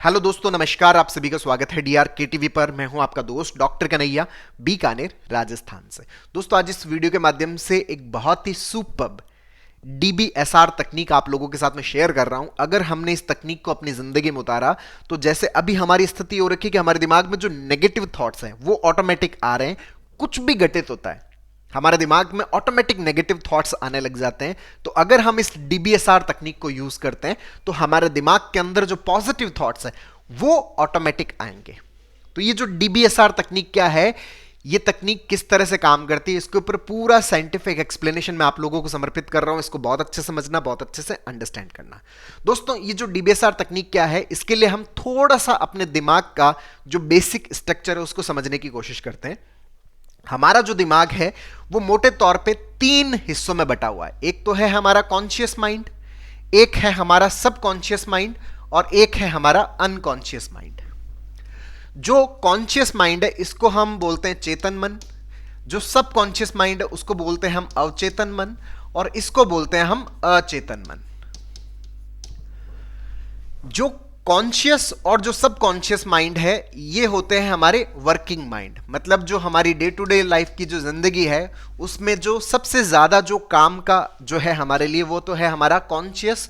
Hello दोस्तों, नमस्कार। आप सभी का स्वागत है डीआर के टीवी पर। मैं हूं आपका दोस्त डॉक्टर कन्हैया, बीकानेर, राजस्थान से। दोस्तों, आज इस वीडियो के माध्यम से एक बहुत ही सुपर्ब डीबीएसआर तकनीक आप लोगों के साथ में शेयर कर रहा हूं। अगर हमने इस तकनीक को अपनी जिंदगी में उतारा तो जैसे अभी हमारी स्थिति हो रखी है कि हमारे दिमाग में जो नेगेटिव थॉट्स हैं वो ऑटोमेटिक आ रहे हैं। कुछ भी घटित होता है, हमारे दिमाग में ऑटोमेटिक नेगेटिव थॉट्स आने लग जाते हैं। तो अगर हम इस डीबीएसआर तकनीक को यूज करते हैं तो हमारे दिमाग के अंदर जो पॉजिटिव थॉट्स हैं वो ऑटोमेटिक आएंगे। तो ये जो डीबीएसआर तकनीक क्या है, ये तकनीक किस तरह से काम करती है, इसके ऊपर पूरा साइंटिफिक एक्सप्लेनेशन मैं आप लोगों को समर्पित कर रहा हूं। इसको बहुत अच्छे से समझना, बहुत अच्छे से अंडरस्टैंड करना। दोस्तों, ये जो डीबीएसआर तकनीक क्या है, इसके लिए हम थोड़ा सा अपने दिमाग का जो बेसिक स्ट्रक्चर है उसको समझने की कोशिश करते हैं। हमारा जो दिमाग है वो मोटे तौर पे 3 हिस्सों में बटा हुआ है। एक तो है हमारा कॉन्शियस माइंड, एक है हमारा सबकॉन्शियस माइंड और एक है हमारा अनकॉन्शियस माइंड। जो कॉन्शियस माइंड है इसको हम बोलते हैं चेतन मन, जो सबकॉन्शियस माइंड है उसको बोलते हैं हम अवचेतन मन और इसको बोलते हैं हम अचेतन मन। जो कॉन्शियस और जो सबकॉन्शियस माइंड है ये होते हैं हमारे वर्किंग माइंड, मतलब जो हमारी डे टू डे लाइफ की जो जिंदगी है उसमें जो सबसे ज्यादा जो काम का जो है हमारे लिए वो तो है हमारा कॉन्शियस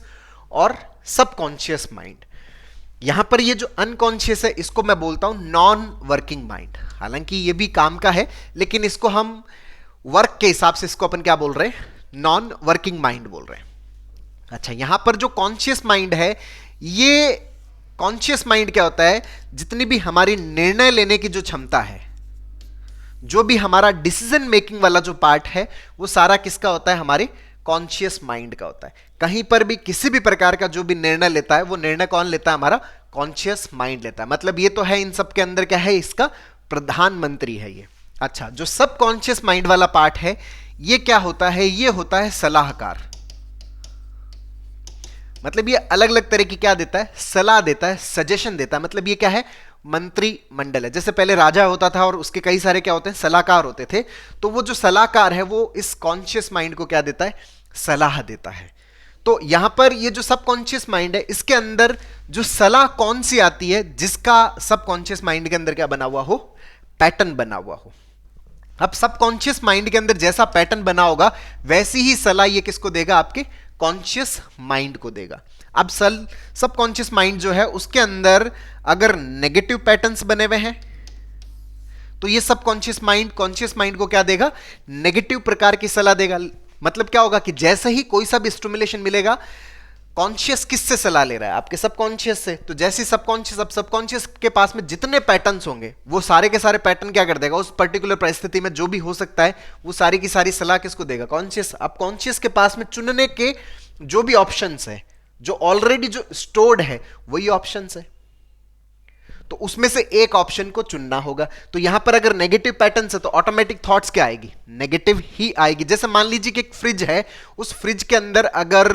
और सबकॉन्शियस माइंड। यहां पर ये जो अनकॉन्शियस है इसको मैं बोलता हूं नॉन वर्किंग माइंड। हालांकि ये भी काम का है लेकिन इसको हम वर्क के हिसाब से इसको अपन क्या बोल रहे हैं, नॉन वर्किंग माइंड बोल रहे हैं। अच्छा, यहां पर जो कॉन्शियस माइंड है, ये कॉन्शियस माइंड क्या होता है, जितनी भी हमारी निर्णय लेने की जो क्षमता है, जो भी हमारा डिसीजन मेकिंग वाला जो पार्ट है वो सारा किसका होता है, हमारे कॉन्शियस माइंड का होता है। कहीं पर भी किसी भी प्रकार का जो भी निर्णय लेता है वो निर्णय कौन लेता है, हमारा कॉन्शियस माइंड लेता है। मतलब ये तो है इन सब के अंदर क्या है, इसका प्रधानमंत्री है ये। अच्छा, जो सबकॉन्शियस माइंड वाला पार्ट है ये क्या होता है, ये होता है सलाहकार। मतलब ये अलग अलग तरह की क्या देता है, सलाह देता है, सजेशन देता है। मतलब ये क्या है, मंत्री मंडल है। जैसे पहले राजा होता था और उसके कई सारे क्या होते हैं, सलाहकार होते थे। तो वो जो सलाहकार है वो इस कॉन्शियस माइंड को क्या देता है, सलाह देता है। तो यहां पर ये जो सबकॉन्शियस माइंड है इसके अंदर जो सलाह कौन सी आती है, जिसका सबकॉन्शियस माइंड के अंदर क्या बना हुआ हो, पैटर्न बना हुआ हो। अब सबकॉन्शियस माइंड के अंदर जैसा पैटर्न बना होगा वैसी ही सलाह ये किसको देगा, आपके कॉन्शियस माइंड को देगा। अब सबकॉन्शियस माइंड जो है उसके अंदर अगर नेगेटिव पैटर्न्स बने हुए हैं तो ये सबकॉन्शियस माइंड कॉन्शियस माइंड को क्या देगा, नेगेटिव प्रकार की सलाह देगा। मतलब क्या होगा कि जैसे ही कोई सा भी स्टिमुलेशन मिलेगा, कॉन्शियस किससे सलाह ले रहा है, आपके सबकॉन्शियस से। तो जैसे सबकॉन्शियस, अब सबकॉन्शियस के पास में जितने पैटर्न्स होंगे वो सारे के सारे पैटर्न क्या कर देगा, उस पर्टिकुलर परिस्थिति में जो भी हो सकता है वो सारी की सारी सलाह किसको देगा, कॉन्शियस। अब कॉन्शियस के पास में चुनने के जो भी ऑप्शंस है, जो ऑलरेडी जो स्टोर्ड है वही ऑप्शंस है, तो उसमें से एक ऑप्शन को चुनना होगा। तो यहां पर अगर नेगेटिव पैटर्न है तो ऑटोमेटिक थॉट्स क्या आएगी, नेगेटिव ही आएगी। जैसे मान लीजिए कि एक फ्रिज है, उस फ्रिज के अंदर अगर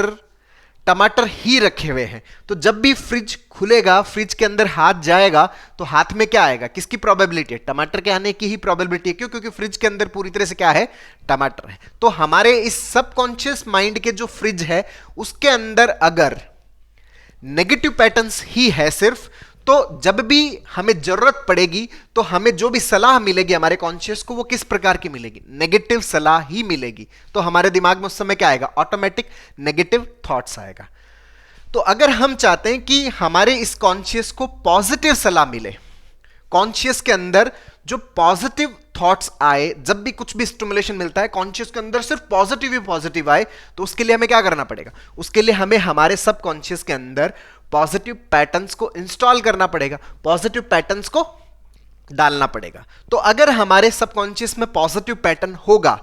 टमाटर ही रखे हुए हैं तो जब भी फ्रिज खुलेगा, फ्रिज के अंदर हाथ जाएगा तो हाथ में क्या आएगा, किसकी प्रोबेबिलिटी है, टमाटर के आने की ही प्रोबेबिलिटी है। क्यों, क्योंकि फ्रिज के अंदर पूरी तरह से क्या है, टमाटर है। तो हमारे इस सबकॉन्शियस माइंड के जो फ्रिज है उसके अंदर अगर नेगेटिव पैटर्न्स ही है सिर्फ, तो जब भी हमें जरूरत पड़ेगी तो हमें जो भी सलाह मिलेगी हमारे कॉन्शियस को वो किस प्रकार की मिलेगी, नेगेटिव सलाह ही मिलेगी। तो हमारे दिमाग में उस समय क्या आएगा, ऑटोमेटिक नेगेटिव थॉट्स आएगा। तो अगर हम चाहते हैं कि हमारे इस कॉन्शियस को पॉजिटिव सलाह मिले, कॉन्शियस के अंदर जो पॉजिटिव थॉट्स आए, जब भी कुछ भी स्टिमुलेशन मिलता है कॉन्शियस के अंदर सिर्फ पॉजिटिव ही पॉजिटिव आए, तो उसके लिए हमें क्या करना पड़ेगा, उसके लिए हमें हमारे सबकॉन्शियस के अंदर पॉजिटिव पैटर्न्स को इंस्टॉल करना पड़ेगा, पॉजिटिव पैटर्न्स को डालना पड़ेगा। तो अगर हमारे सबकॉन्शियस में पॉजिटिव पैटर्न होगा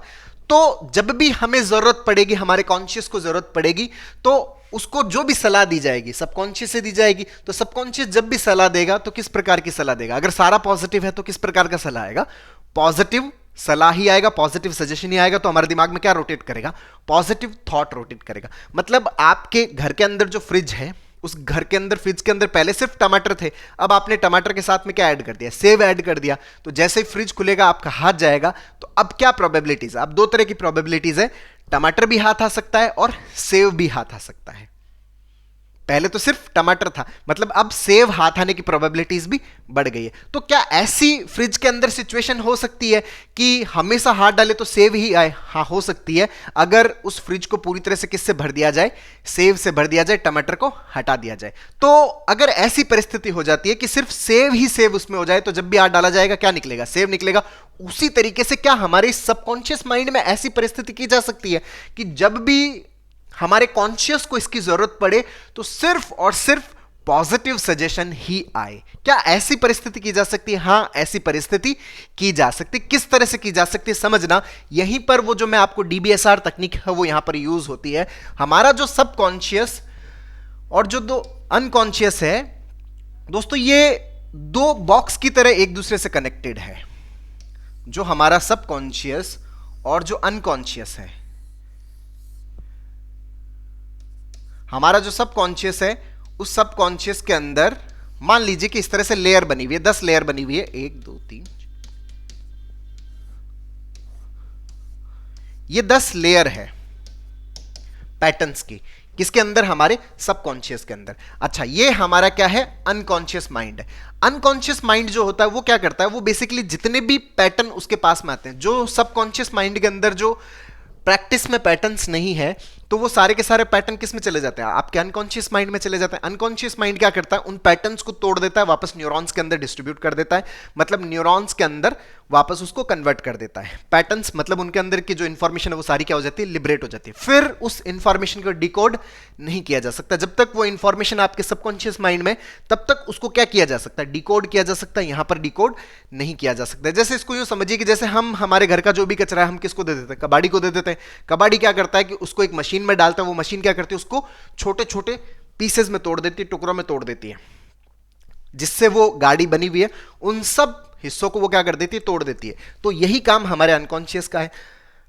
तो जब भी हमें जरूरत पड़ेगी, हमारे कॉन्शियस को जरूरत पड़ेगी, तो उसको जो भी सलाह दी जाएगी सबकॉन्शियस से दी जाएगी। तो सबकॉन्शियस जब भी सलाह देगा तो किस प्रकार की सलाह देगा, अगर सारा पॉजिटिव है तो किस प्रकार का सलाह आएगा, पॉजिटिव सलाह ही आएगा, पॉजिटिव सजेशन ही आएगा। तो हमारे दिमाग में क्या रोटेट करेगा, पॉजिटिव थॉट रोटेट करेगा। मतलब आपके घर के अंदर जो फ्रिज है, उस घर के अंदर फ्रिज के अंदर पहले सिर्फ टमाटर थे, अब आपने टमाटर के साथ में क्या ऐड कर दिया, सेव ऐड कर दिया। तो जैसे ही फ्रिज खुलेगा आपका हाथ जाएगा, तो अब क्या प्रोबेबिलिटीज है, अब 2 तरह की प्रोबेबिलिटीज है, टमाटर भी हाथ आ सकता है और सेव भी हाथ आ सकता है। पहले तो सिर्फ टमाटर था, मतलब अब सेव हाथ आने की प्रोबेबिलिटीज भी बढ़ गई है। तो क्या ऐसी फ्रिज के अंदर सिचुएशन हो सकती है कि हमेशा हाथ डाले तो सेव ही आए? हाँ, हो सकती है, अगर उस फ्रिज को पूरी तरह से किससे भर दिया जाए, सेव से भर दिया जाए, टमाटर को हटा दिया जाए। तो अगर ऐसी परिस्थिति हो जाती है कि सिर्फ सेव ही सेव उसमें हो जाए, तो जब भी हाथ डाला जाएगा क्या निकलेगा? सेव निकलेगा। उसी तरीके से क्या हमारे सबकॉन्शियस माइंड में ऐसी परिस्थिति की जा सकती है कि जब भी हमारे कॉन्शियस को इसकी जरूरत पड़े तो सिर्फ और सिर्फ पॉजिटिव सजेशन ही आए? क्या ऐसी परिस्थिति की जा सकती है? हां, ऐसी परिस्थिति की जा सकती। किस तरह से की जा सकती है समझना, यहीं पर वो जो मैं आपको डीबीएसआर तकनीक है वो यहां पर यूज होती है। हमारा जो सबकॉन्शियस और जो दो अनकॉन्शियस है दोस्तों, ये दो बॉक्स की तरह एक दूसरे से कनेक्टेड है। जो हमारा सबकॉन्शियस और जो अनकॉन्शियस है, हमारा जो सबकॉन्शियस है उस सबकॉन्शियस के अंदर मान लीजिए कि इस तरह से लेयर बनी हुई है, 10 लेयर बनी हुई है, 1 2 3, ये 10 लेयर है पैटर्न्स की। किसके अंदर? हमारे सबकॉन्शियस के अंदर। अच्छा, ये हमारा क्या है? अनकॉन्शियस माइंड है। अनकॉन्शियस माइंड जो होता है वो क्या करता है? वो बेसिकली जितने भी पैटर्न उसके पास में आते हैं, जो सबकॉन्शियस माइंड के अंदर जो प्रैक्टिस में पैटर्न्स नहीं है, तो वो सारे के सारे पैटर्न किस में चले जाते हैं? आपके अनकॉन्शियस माइंड में चले जाते हैं। अनकॉन्शियस माइंड क्या करता है? उन पैटर्न्स को तोड़ देता है, वापस न्यूरॉन्स के अंदर डिस्ट्रीब्यूट कर देता है, मतलब न्यूरॉन्स के अंदर वापस उसको कन्वर्ट कर देता है। पैटर्न्स मतलब उनके अंदर की जो इंफॉर्मेशन है वो सारी क्या हो जाती है? लिबरेट हो जाती है। फिर उस इंफॉर्मेशन को डिकोड नहीं किया जा सकता। जब तक वो इंफॉर्मेशन आपके सबकॉन्शियस माइंड में, तब तक उसको क्या किया जा सकता है? डिकोड किया जा सकता है। यहां पर डिकोड नहीं किया जा सकता। जैसे इसको यूं समझिए कि जैसे हम हमारे घर का जो भी कचरा है हम किसको दे देते हैं? कबाड़ी को दे देते हैं। कबाड़ी क्या करता है कि उसको एक मशीन में डालता है, वो मशीन क्या करती है? उसको छोटे छोटे पीसेस में तोड़ देती है, टुकड़ों में तोड़ देती है, जिससे वो गाड़ी बनी हुई है उन सब हिस्सों को वो क्या कर देती है? तोड़ देती है। तो यही काम हमारे अनकॉन्शियस का है।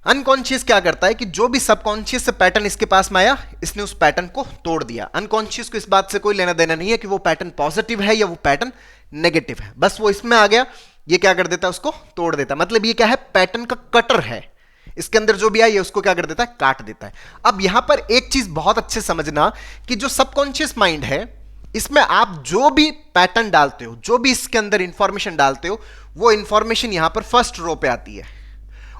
अनकॉन्शियस क्या करता है कि जो भी सबकॉन्शियस से पैटर्न इसके पास में आया, इसने उस पैटर्न को तोड़ दिया। अनकॉन्शियस को इस बात से कोई लेना देना नहीं है कि वो पैटर्न पॉजिटिव है या वो पैटर्न नेगेटिव है, बस वो इसमें आ गया, ये क्या कर देता है? उसको तोड़ देता है। मतलब ये क्या है? पैटर्न का कटर है। इसके अंदर जो भी आया उसको क्या कर देता है? काट देता है। अब यहां पर एक चीज बहुत अच्छे समझना कि जो सबकॉन्शियस माइंड है, इसमें आप जो भी पैटर्न डालते हो, जो भी इसके अंदर इंफॉर्मेशन डालते हो, वो इंफॉर्मेशन यहां पर फर्स्ट रो पे आती है।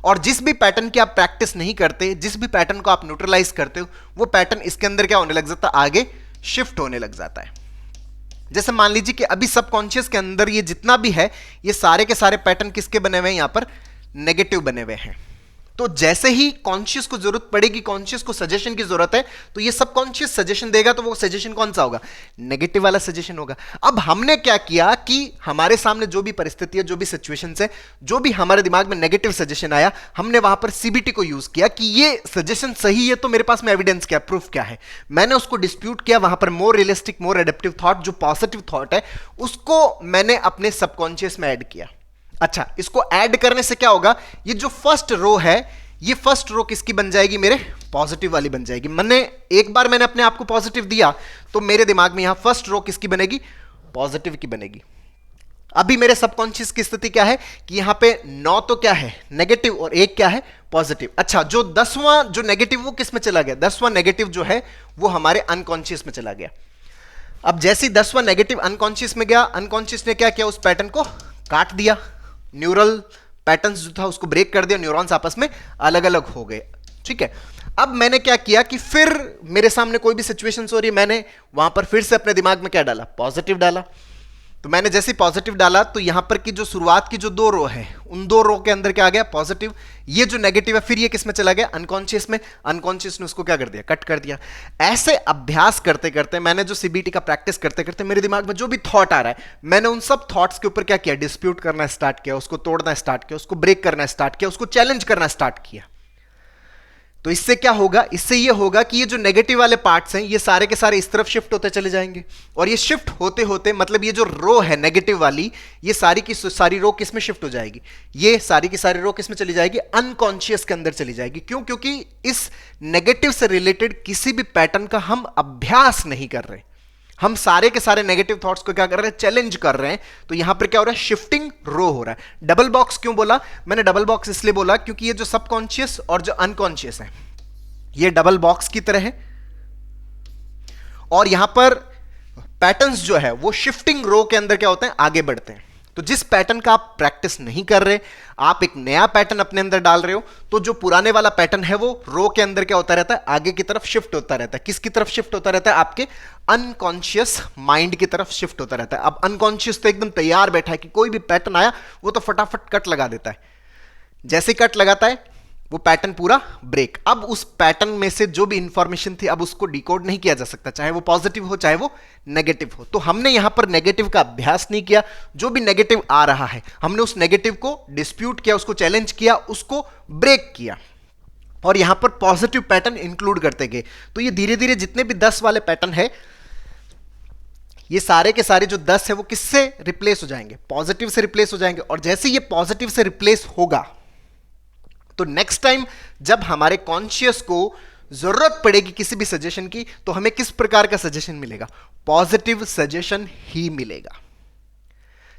और जिस भी पैटर्न की आप प्रैक्टिस नहीं करते, जिस भी पैटर्न को आप न्यूट्रलाइज करते हो, वो पैटर्न इसके अंदर क्या होने लग जाता है? आगे शिफ्ट होने लग जाता है। जैसे मान लीजिए कि अभी सबकॉन्शियस के अंदर ये जितना भी है, ये सारे के सारे पैटर्न किसके बने हुए हैं? यहां पर नेगेटिव बने हुए हैं। तो जैसे ही कॉन्शियस को जरूरत पड़ेगी, कॉन्शियस को सजेशन की जरूरत है, तो ये सबकॉन्शियस सजेशन देगा, तो वो सजेशन कौन सा होगा? नेगेटिव वाला सजेशन होगा। अब हमने क्या किया कि हमारे सामने जो भी परिस्थिति है, जो भी सिचुएशन है, जो भी हमारे दिमाग में नेगेटिव सजेशन आया, हमने वहां पर सीबीटी को यूज किया कि ये सजेशन सही है, तो मेरे पास में एविडेंस क्या, प्रूफ क्या है? मैंने उसको डिस्प्यूट किया, वहां पर मोर रियलिस्टिक, मोर एडेप्टिव थॉट, जो पॉजिटिव थॉट है, उसको मैंने अपने सबकॉन्शियस में ऐड किया। अच्छा, इसको ऐड करने से क्या होगा? ये जो फर्स्ट रो है, ये फर्स्ट रो किसकी बन जाएगी? मेरे पॉजिटिव वाली बन जाएगी। एक बार मैंने अपने आप को पॉजिटिव दिया, तो मेरे दिमाग में यहां फर्स्ट रो किसकी बनेगी? पॉजिटिव की बनेगी। अभी मेरे सबकॉन्शियस की स्थिति क्या है कि यहां पे 9 तो क्या है? नेगेटिव, और 1 क्या है? पॉजिटिव। अच्छा, जो 10वां जो नेगेटिव वो किस में चला गया? 10वां नेगेटिव जो है वो हमारे अनकॉन्शियस में चला गया। अब जैसे 10वां नेगेटिव अनकॉन्शियस में गया, अनकॉन्शियस ने क्या किया? उस पैटर्न को काट दिया। न्यूरल पैटर्न्स जो था उसको ब्रेक कर दिया, न्यूरॉन्स आपस में अलग अलग हो गए। ठीक है, अब मैंने क्या किया कि फिर मेरे सामने कोई भी सिचुएशन हो रही है, मैंने वहां पर फिर से अपने दिमाग में क्या डाला? पॉजिटिव डाला। तो मैंने जैसे पॉजिटिव डाला, तो यहां पर की जो शुरुआत की जो 2 रो है, उन 2 रो के अंदर क्या आ गया? पॉजिटिव। ये जो नेगेटिव है, फिर ये किस में चला गया? अनकॉन्शियस में। अनकॉन्शियस ने उसको क्या कर दिया? कट कर दिया। ऐसे अभ्यास करते करते, मैंने जो सीबीटी का प्रैक्टिस करते करते, मेरे दिमाग में जो भी थॉट आ रहा है, मैंने उन सब थॉट्स के ऊपर क्या किया? डिस्प्यूट करना स्टार्ट किया, उसको तोड़ना स्टार्ट किया, उसको ब्रेक करना स्टार्ट किया, उसको चैलेंज करना स्टार्ट किया। तो इससे क्या होगा? इससे ये होगा कि ये जो नेगेटिव वाले पार्ट्स हैं, ये सारे के सारे इस तरफ शिफ्ट होते चले जाएंगे, और ये शिफ्ट होते होते, मतलब ये जो रो है नेगेटिव वाली, ये सारी की सारी रो किस में शिफ्ट हो जाएगी? ये सारी की सारी रो किस में चली जाएगी? अनकॉन्शियस के अंदर चली जाएगी। क्यों? क्योंकि इस नेगेटिव से रिलेटेड किसी भी पैटर्न का हम अभ्यास नहीं कर रहे, हम सारे के सारे नेगेटिव थॉट्स को क्या कर रहे हैं? चैलेंज कर रहे हैं। तो यहां पर क्या हो रहा है? शिफ्टिंग रो हो रहा है। डबल बॉक्स क्यों बोला? मैंने डबल बॉक्स इसलिए बोला क्योंकि ये जो सबकॉन्शियस और जो अनकॉन्शियस है, ये डबल बॉक्स की तरह है, और यहां पर पैटर्न्स जो है वो शिफ्टिंग रो के अंदर क्या होते हैं, आगे बढ़ते हैं। तो जिस पैटर्न का आप प्रैक्टिस नहीं कर रहे, आप एक नया पैटर्न अपने अंदर डाल रहे हो, तो जो पुराने वाला पैटर्न है वो रो के अंदर क्या होता रहता है, आगे की तरफ शिफ्ट होता रहता है। किसकी तरफ शिफ्ट होता रहता है, आपके अनकॉन्शियस माइंड की तरफ शिफ्ट होता रहता है। अब अनकॉन्शियस तो एकदम तैयार बैठा है कि कोई भी पैटर्न आया वो तो फटाफट कट लगा देता है। जैसे कट लगाता है वो पैटर्न पूरा ब्रेक। अब उस पैटर्न में से जो भी इंफॉर्मेशन थी अब उसको डिकोड नहीं किया जा सकता, चाहे वो पॉजिटिव हो चाहे वो नेगेटिव हो। तो हमने यहां पर नेगेटिव का अभ्यास नहीं किया। जो भी नेगेटिव आ रहा है हमने उस नेगेटिव को डिस्प्यूट किया, उसको चैलेंज किया, उसको ब्रेक किया और यहां पर पॉजिटिव पैटर्न इंक्लूड करते गए। तो ये धीरे धीरे जितने भी 10 वाले पैटर्न है, ये सारे के सारे जो 10 है वो किससे रिप्लेस हो जाएंगे, पॉजिटिव से रिप्लेस हो जाएंगे। और जैसे ये पॉजिटिव से रिप्लेस होगा तो नेक्स्ट टाइम जब हमारे कॉन्शियस को जरूरत पड़ेगी किसी भी सजेशन की, तो हमें किस प्रकार का सजेशन मिलेगा, पॉजिटिव सजेशन ही मिलेगा।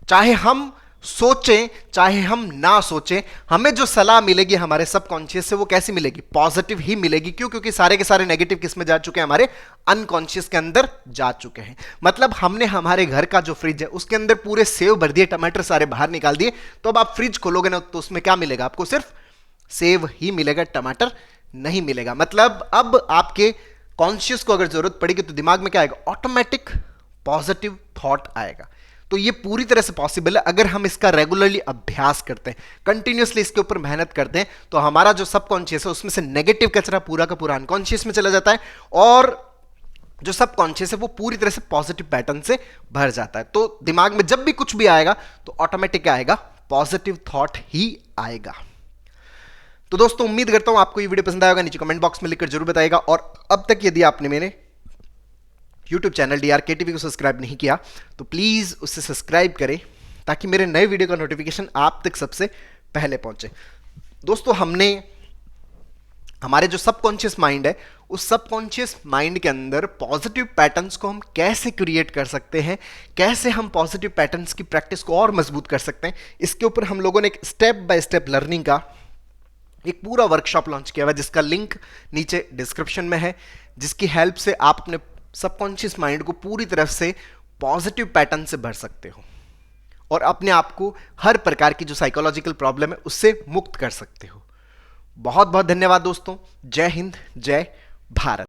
चाहे हम सोचें चाहे हम ना सोचें, हमें जो सलाह मिलेगी हमारे सबकॉन्शियस से वो कैसी मिलेगी, पॉजिटिव ही मिलेगी। क्यों? क्योंकि सारे के सारे नेगेटिव किस में जा चुके हैं, हमारे अनकॉन्शियस के अंदर जा चुके हैं। मतलब हमने हमारे घर का जो फ्रिज है उसके अंदर पूरे सेव भर दिए, टमाटर सारे बाहर निकाल दिए, तो अब आप फ्रिज खोलोगे ना तो उसमें क्या मिलेगा, आपको सिर्फ सेव ही मिलेगा, टमाटर नहीं मिलेगा। मतलब अब आपके कॉन्शियस को अगर जरूरत पड़ेगी तो दिमाग में क्या आएगा, ऑटोमेटिक पॉजिटिव थॉट आएगा। तो ये पूरी तरह से पॉसिबल है अगर हम इसका रेगुलरली अभ्यास करते हैं, कंटिन्यूअसली इसके ऊपर मेहनत करते हैं, तो हमारा जो सबकॉन्शियस है उसमें से नेगेटिव कचरा पूरा का पूरा अनकॉन्शियस में चला जाता है और जो सबकॉन्शियस है वो पूरी तरह से पॉजिटिव पैटर्न से भर जाता है। तो दिमाग में जब भी कुछ भी आएगा तो ऑटोमेटिक आएगा, पॉजिटिव थॉट ही आएगा। तो दोस्तों उम्मीद करता हूं आपको ये वीडियो पसंद आया होगा, नीचे कमेंट बॉक्स में लिखकर जरूर बताइएगा। और अब तक यदि आपने मेरे YouTube चैनल DRK TV को सब्सक्राइब नहीं किया तो प्लीज उसे सब्सक्राइब करें ताकि मेरे नए वीडियो का नोटिफिकेशन आप तक सबसे पहले पहुंचे। दोस्तों हमने हमारे जो सबकॉन्शियस माइंड है उस सबकॉन्शियस माइंड के अंदर पॉजिटिव पैटर्न्स को हम कैसे क्रिएट कर सकते हैं, कैसे हम पॉजिटिव पैटर्न्स की प्रैक्टिस को और मजबूत कर सकते हैं, इसके ऊपर हम लोगों ने एक स्टेप बाय स्टेप लर्निंग का एक पूरा वर्कशॉप लॉन्च किया हुआ है, जिसका लिंक नीचे डिस्क्रिप्शन में है, जिसकी हेल्प से आप अपने सबकॉन्शियस माइंड को पूरी तरफ से पॉजिटिव पैटर्न से भर सकते हो और अपने आप को हर प्रकार की जो साइकोलॉजिकल प्रॉब्लम है उससे मुक्त कर सकते हो। बहुत बहुत धन्यवाद दोस्तों। जय हिंद, जय भारत।